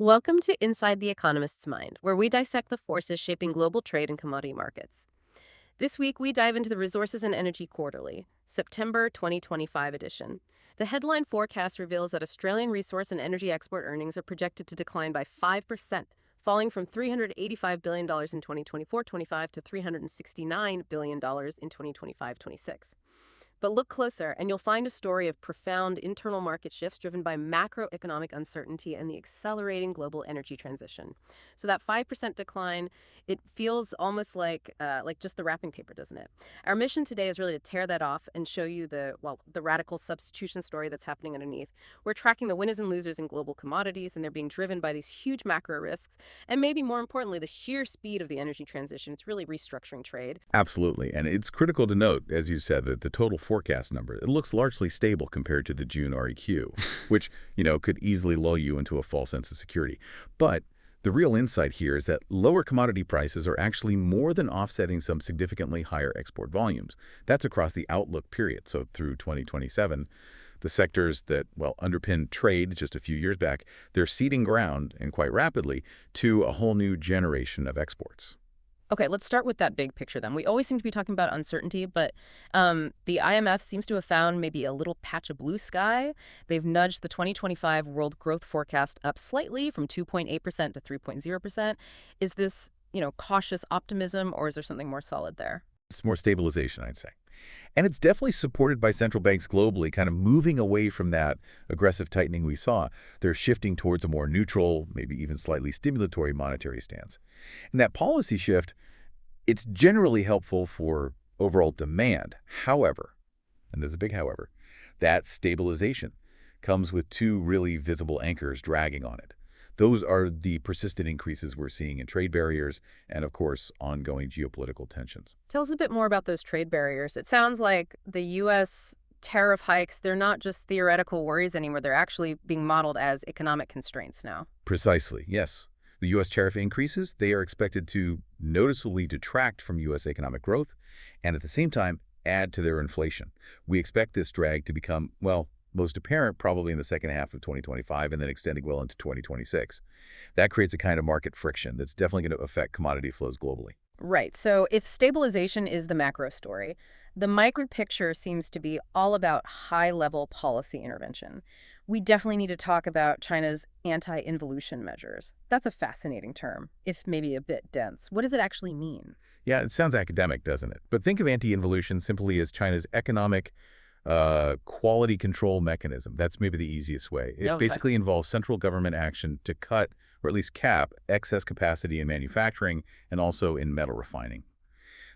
Welcome to Inside the Economist's Mind, where we dissect the forces shaping global trade and commodity markets. This week, we dive into the Resources and Energy Quarterly, September 2025 edition. The headline forecast reveals that Australian resource and energy export earnings are projected to decline by 5%, falling from $385 billion in 2024-25 to $369 billion in 2025-26. But look closer, and you'll find a story of profound internal market shifts driven by macroeconomic uncertainty and the accelerating global energy transition. So that 5% decline, it feels almost like just the wrapping paper, doesn't it? Our mission today is really to tear that off and show you the radical substitution story that's happening underneath. We're tracking the winners and losers in global commodities, and they're being driven by these huge macro risks, and maybe more importantly, the sheer speed of the energy transition. It's really restructuring trade. Absolutely. And it's critical to note, as you said, that the total forecast number, it looks largely stable compared to the June REQ, which, could easily lull you into a false sense of security. But the real insight here is that lower commodity prices are actually more than offsetting some significantly higher export volumes. That's across the outlook period, so through 2027. The sectors that, underpin trade just a few years back, they're ceding ground, and quite rapidly, to a whole new generation of exports. Okay, let's start with that big picture then. We always seem to be talking about uncertainty, but the IMF seems to have found maybe a little patch of blue sky. They've nudged the 2025 world growth forecast up slightly from 2.8% to 3.0%. Is this, cautious optimism, or is there something more solid there? It's more stabilization, I'd say. And it's definitely supported by central banks globally, kind of moving away from that aggressive tightening we saw. They're shifting towards a more neutral, maybe even slightly stimulatory monetary stance. And that policy shift, it's generally helpful for overall demand. However, and there's a big however, that stabilization comes with two really visible anchors dragging on it. Those are the persistent increases we're seeing in trade barriers and, of course, ongoing geopolitical tensions. Tell us a bit more about those trade barriers. It sounds like the U.S. tariff hikes, they're not just theoretical worries anymore. They're actually being modeled as economic constraints now. Precisely, yes. The U.S. tariff increases, they are expected to noticeably detract from U.S. economic growth and at the same time add to their inflation. We expect this drag to become, most apparent probably in the second half of 2025 and then extending well into 2026. That creates a kind of market friction that's definitely going to affect commodity flows globally. Right. So if stabilization is the macro story, the micro picture seems to be all about high-level policy intervention. We definitely need to talk about China's anti-involution measures. That's a fascinating term, if maybe a bit dense. What does it actually mean? Yeah, it sounds academic, doesn't it? But think of anti-involution simply as China's economic quality control mechanism. That's maybe the easiest way. It basically involves central government action to cut, or at least cap, excess capacity in manufacturing and also in metal refining.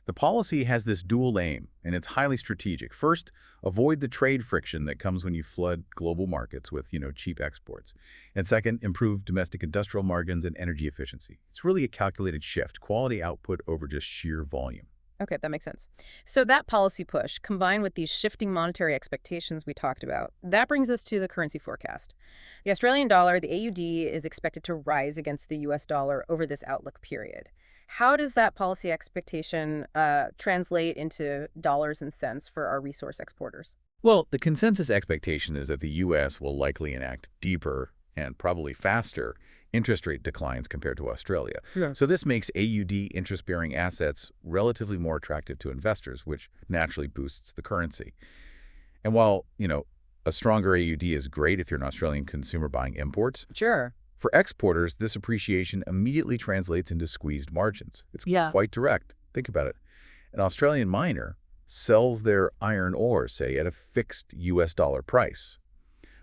The policy has this dual aim, and it's highly strategic. First, avoid the trade friction that comes when you flood global markets with, cheap exports. And second, improve domestic industrial margins and energy efficiency. It's really a calculated shift, quality output over just sheer volume. Okay, that makes sense. So that policy push, combined with these shifting monetary expectations we talked about, that brings us to the currency forecast. The Australian dollar, the AUD, is expected to rise against the US dollar over this outlook period. How does that policy expectation translate into dollars and cents for our resource exporters? Well, the consensus expectation is that the U.S. will likely enact deeper and probably faster interest rate declines compared to Australia. Yeah. So this makes AUD interest-bearing assets relatively more attractive to investors, which naturally boosts the currency. And while, a stronger AUD is great if you're an Australian consumer buying imports, Sure. for exporters, this appreciation immediately translates into squeezed margins. It's quite direct. Think about it. An Australian miner sells their iron ore, say, at a fixed US dollar price.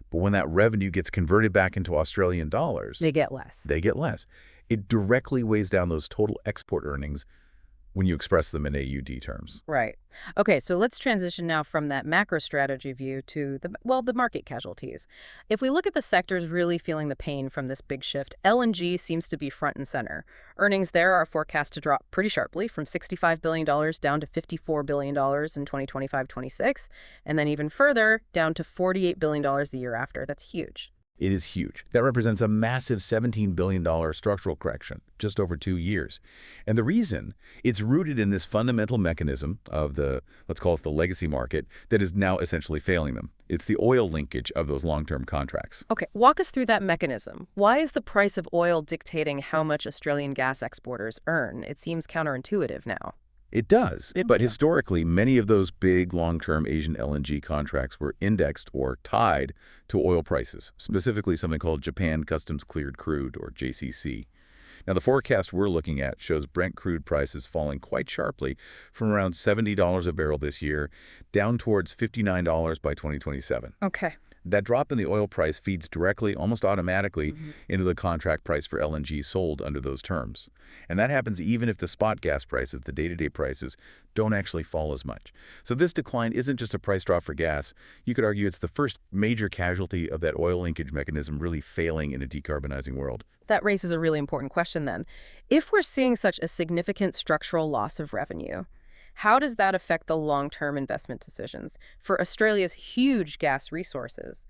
But when that revenue gets converted back into Australian dollars, They get less. they get less. It directly weighs down those total export earnings when you express them in AUD terms. Right. Okay, so let's transition now from that macro strategy view to the market casualties. If we look at the sectors really feeling the pain from this big shift, LNG seems to be front and center. Earnings there are forecast to drop pretty sharply from $65 billion down to $54 billion in 2025-26, and then even further down to $48 billion the year after. That's huge. It is huge. That represents a massive $17 billion structural correction, just over 2 years. And the reason, it's rooted in this fundamental mechanism of the, let's call it the legacy market, that is now essentially failing them. It's the oil linkage of those long-term contracts. Okay, walk us through that mechanism. Why is the price of oil dictating how much Australian gas exporters earn? It seems counterintuitive now. It does, but historically, many of those big long-term Asian LNG contracts were indexed or tied to oil prices, specifically something called Japan Customs Cleared Crude, or JCC. Now, the forecast we're looking at shows Brent crude prices falling quite sharply from around $70 a barrel this year down towards $59 by 2027. Okay. That drop in the oil price feeds directly, almost automatically, into the contract price for LNG sold under those terms. And that happens even if the spot gas prices, the day-to-day prices, don't actually fall as much. So this decline isn't just a price drop for gas. You could argue it's the first major casualty of that oil linkage mechanism really failing in a decarbonizing world. That raises a really important question then. If we're seeing such a significant structural loss of revenue, how does that affect the long-term investment decisions for Australia's huge gas resources?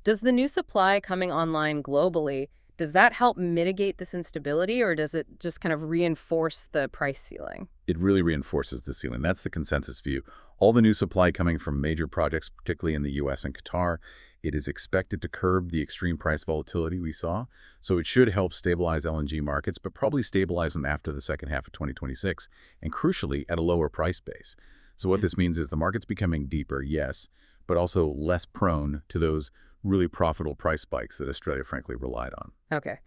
Does the new supply coming online globally, does that help mitigate this instability, or does it just kind of reinforce the price ceiling? It really reinforces the ceiling. That's the consensus view. All the new supply coming from major projects, particularly in the U.S. and Qatar, it is expected to curb the extreme price volatility we saw, so it should help stabilize LNG markets, but probably stabilize them after the second half of 2026, and crucially, at a lower price base. So what this means is the market's becoming deeper, yes, but also less prone to those really profitable price spikes that Australia frankly relied on. Okay.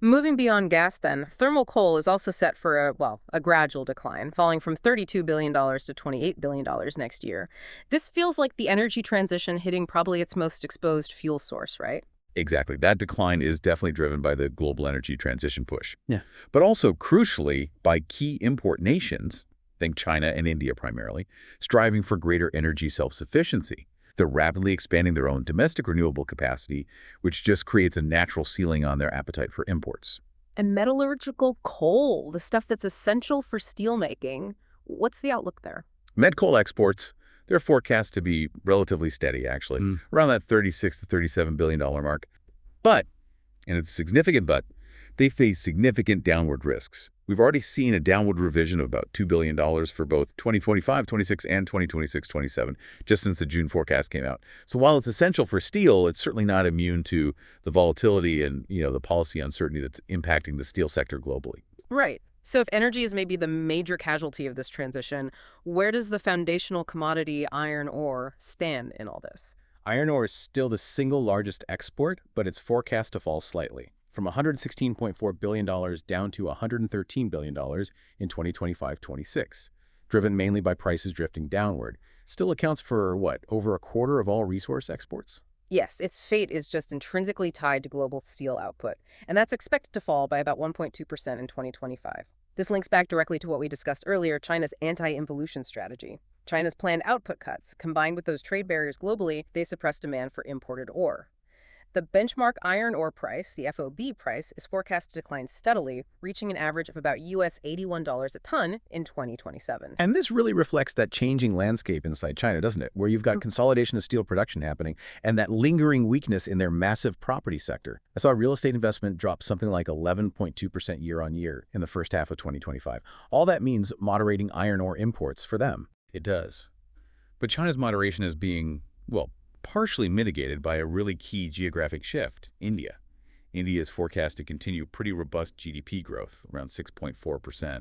Moving beyond gas then, thermal coal is also set for a gradual decline, falling from $32 billion to $28 billion next year. This feels like the energy transition hitting probably its most exposed fuel source, right? Exactly. That decline is definitely driven by the global energy transition push. Yeah. But also, crucially, by key import nations, think China and India primarily, striving for greater energy self-sufficiency. They're rapidly expanding their own domestic renewable capacity, which just creates a natural ceiling on their appetite for imports. And metallurgical coal, the stuff that's essential for steelmaking, what's the outlook there? Met coal exports, they're forecast to be relatively steady, actually, around that $36 to $37 billion mark. But, and it's a significant but, they face significant downward risks. We've already seen a downward revision of about $2 billion for both 2025-26 and 2026-27, just since the June forecast came out. So while it's essential for steel, it's certainly not immune to the volatility and, the policy uncertainty that's impacting the steel sector globally. Right. So if energy is maybe the major casualty of this transition, where does the foundational commodity iron ore stand in all this? Iron ore is still the single largest export, but it's forecast to fall slightly, from $116.4 billion down to $113 billion in 2025-26, driven mainly by prices drifting downward. Still accounts for, over a quarter of all resource exports? Yes, its fate is just intrinsically tied to global steel output, and that's expected to fall by about 1.2% in 2025. This links back directly to what we discussed earlier, China's anti-involution strategy. China's planned output cuts, combined with those trade barriers globally, they suppress demand for imported ore. The benchmark iron ore price, the FOB price, is forecast to decline steadily, reaching an average of about US $81 a ton in 2027. And this really reflects that changing landscape inside China, doesn't it? Where you've got consolidation of steel production happening and that lingering weakness in their massive property sector. I saw real estate investment drop something like 11.2% year on year in the first half of 2025. All that means moderating iron ore imports for them. It does. But China's moderation is being, partially mitigated by a really key geographic shift, India. India is forecast to continue pretty robust GDP growth, around 6.4%,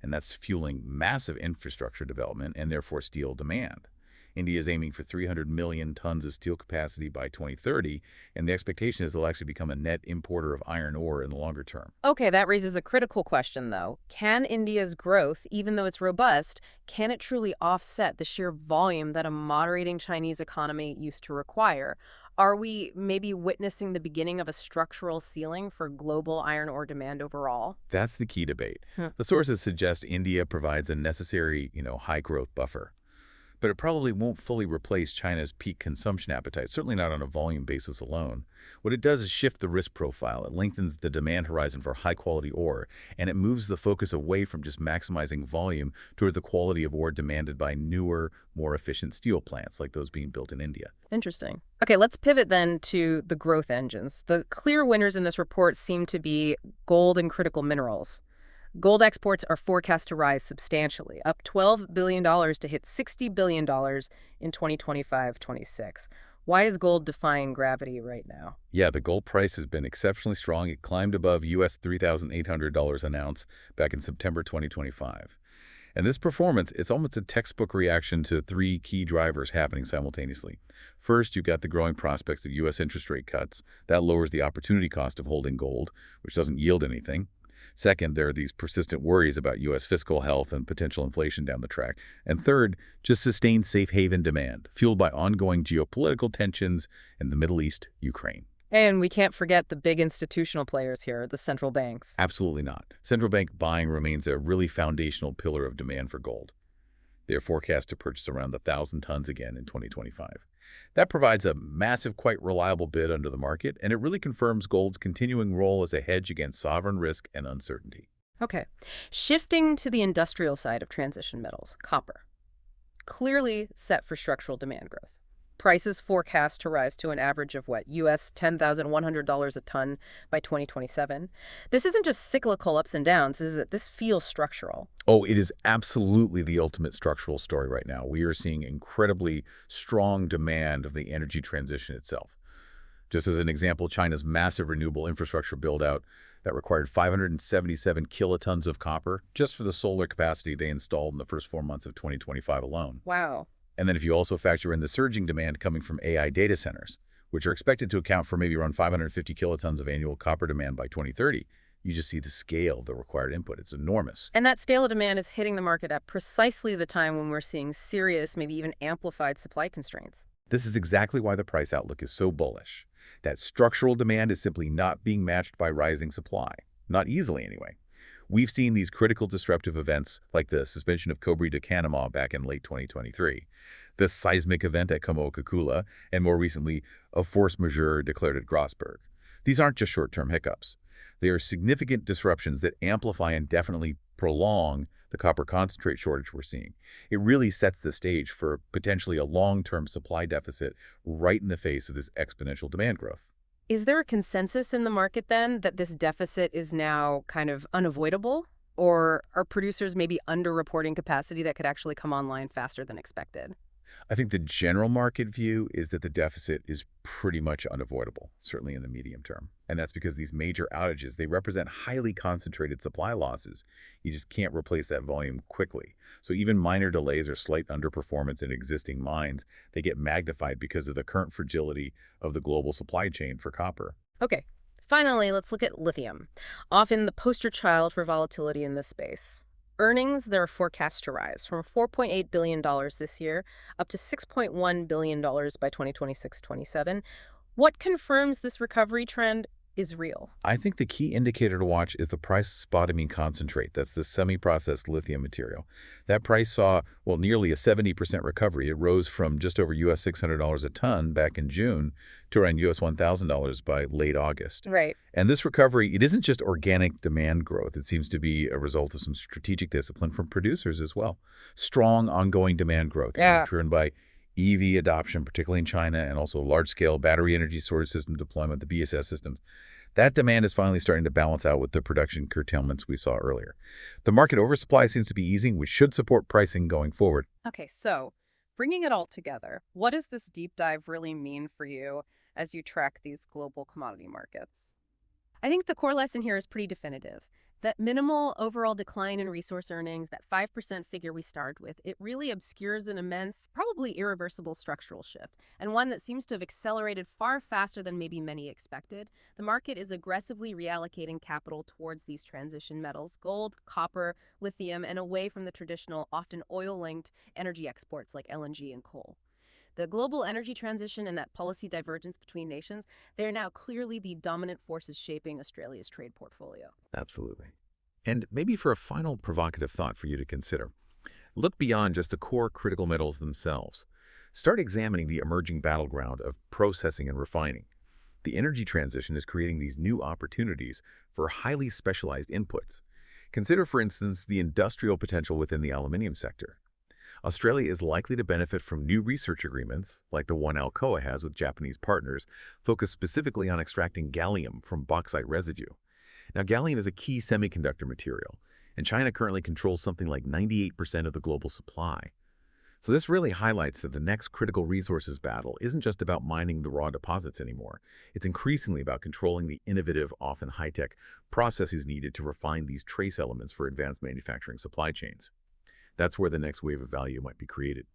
and that's fueling massive infrastructure development and therefore steel demand. India is aiming for 300 million tons of steel capacity by 2030, and the expectation is they'll actually become a net importer of iron ore in the longer term. Okay, that raises a critical question, though. Can India's growth, even though it's robust, can it truly offset the sheer volume that a moderating Chinese economy used to require? Are we maybe witnessing the beginning of a structural ceiling for global iron ore demand overall? That's the key debate. The sources suggest India provides a necessary, high-growth buffer. but it probably won't fully replace China's peak consumption appetite, certainly not on a volume basis alone. What it does is shift the risk profile. It lengthens the demand horizon for high-quality ore, and it moves the focus away from just maximizing volume toward the quality of ore demanded by newer, more efficient steel plants like those being built in India. Interesting. Okay, let's pivot then to the growth engines. The clear winners in this report seem to be gold and critical minerals. Gold exports are forecast to rise substantially, up $12 billion to hit $60 billion in 2025-26. Why is gold defying gravity right now? Yeah, the gold price has been exceptionally strong. It climbed above US $3,800 an ounce back in September 2025. And this performance, it's almost a textbook reaction to three key drivers happening simultaneously. First, you've got the growing prospects of U.S. interest rate cuts. That lowers the opportunity cost of holding gold, which doesn't yield anything. Second, there are these persistent worries about U.S. fiscal health and potential inflation down the track. And third, just sustained safe haven demand, fueled by ongoing geopolitical tensions in the Middle East, Ukraine. And we can't forget the big institutional players here, the central banks. Absolutely not. Central bank buying remains a really foundational pillar of demand for gold. They are forecast to purchase around 1,000 tons again in 2025. That provides a massive, quite reliable bid under the market, and it really confirms gold's continuing role as a hedge against sovereign risk and uncertainty. Okay. Shifting to the industrial side of transition metals, copper. Clearly set for structural demand growth. Prices forecast to rise to an average of US $10,100 a ton by 2027. This isn't just cyclical ups and downs, is it? This feels structural. Oh, it is absolutely the ultimate structural story right now. We are seeing incredibly strong demand of the energy transition itself. Just as an example, China's massive renewable infrastructure build-out that required 577 kilotons of copper just for the solar capacity they installed in the first 4 months of 2025 alone. Wow. And then if you also factor in the surging demand coming from AI data centers, which are expected to account for maybe around 550 kilotons of annual copper demand by 2030, you just see the scale of the required input. It's enormous. And that scale of demand is hitting the market at precisely the time when we're seeing serious, maybe even amplified supply constraints. This is exactly why the price outlook is so bullish. That structural demand is simply not being matched by rising supply. Not easily, anyway. We've seen these critical disruptive events like the suspension of Cobre de Panama back in late 2023, the seismic event at Kamoa-Kakula, and more recently, a force majeure declared at Grosberg. These aren't just short-term hiccups. They are significant disruptions that amplify and definitely prolong the copper concentrate shortage we're seeing. It really sets the stage for potentially a long-term supply deficit right in the face of this exponential demand growth. Is there a consensus in the market then that this deficit is now kind of unavoidable? Or are producers maybe underreporting capacity that could actually come online faster than expected? I think the general market view is that the deficit is pretty much unavoidable, certainly in the medium term. And that's because these major outages, they represent highly concentrated supply losses. You just can't replace that volume quickly. So even minor delays or slight underperformance in existing mines, they get magnified because of the current fragility of the global supply chain for copper. Okay, finally, let's look at lithium, often the poster child for volatility in this space. Earnings, they're forecast to rise from $4.8 billion this year up to $6.1 billion by 2026-27. What confirms this recovery trend is real? I think the key indicator to watch is the price of spodumene concentrate. That's the semi-processed lithium material. That price saw, well, nearly a 70% recovery. It rose from just over US $600 a ton back in June to around US $1,000 by late August. Right. And this recovery, it isn't just organic demand growth. It seems to be a result of some strategic discipline from producers as well. Strong ongoing demand growth, driven by EV adoption, particularly in China, and also large-scale battery energy storage system deployment, the BSS systems. That demand is finally starting to balance out with the production curtailments we saw earlier. The market oversupply seems to be easing, which should support pricing going forward. Okay, so bringing it all together, what does this deep dive really mean for you as you track these global commodity markets? I think the core lesson here is pretty definitive. That minimal overall decline in resource earnings, that 5% figure we started with, it really obscures an immense, probably irreversible structural shift, and one that seems to have accelerated far faster than maybe many expected. The market is aggressively reallocating capital towards these transition metals, gold, copper, lithium, and away from the traditional, often oil-linked energy exports like LNG and coal. The global energy transition and that policy divergence between nations, they are now clearly the dominant forces shaping Australia's trade portfolio. Absolutely. And maybe for a final provocative thought for you to consider, Look beyond just the core critical metals themselves. Start examining the emerging battleground of processing and refining. The energy transition is creating these new opportunities for highly specialized inputs. Consider, for instance, the industrial potential within the aluminum sector. Australia is likely to benefit from new research agreements, like the one Alcoa has with Japanese partners, focused specifically on extracting gallium from bauxite residue. Now, gallium is a key semiconductor material, and China currently controls something like 98% of the global supply. So this really highlights that the next critical resources battle isn't just about mining the raw deposits anymore. It's increasingly about controlling the innovative, often high-tech processes needed to refine these trace elements for advanced manufacturing supply chains. That's where the next wave of value might be created.